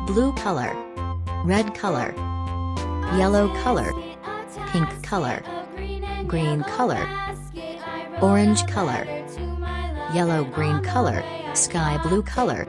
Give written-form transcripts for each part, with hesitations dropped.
blue color, red color, yellow color, pink color, green color, orange color, yellow green color, sky blue color.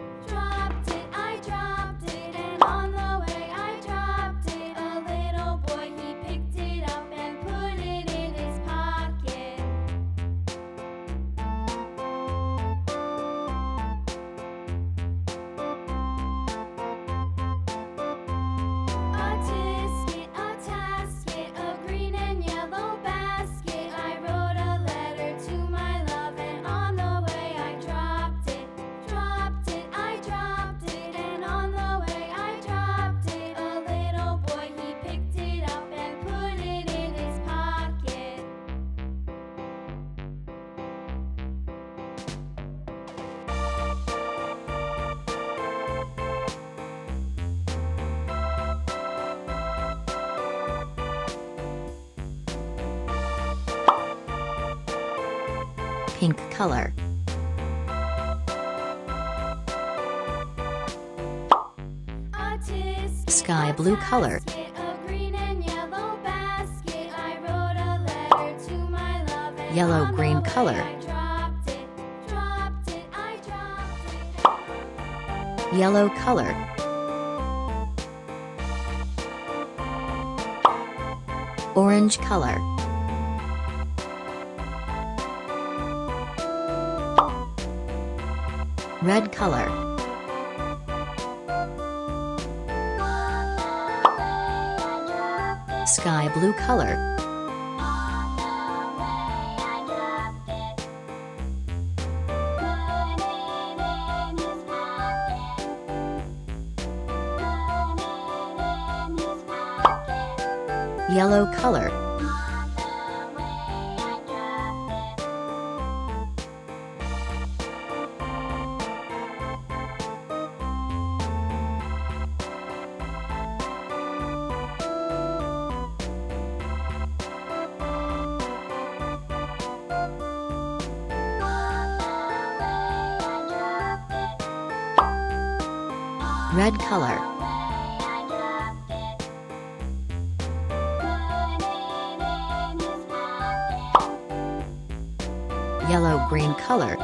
Pink color, sky blue color, yellow green color, yellow color, orange color, red color, sky blue color, yellow color, red color, yellow green color,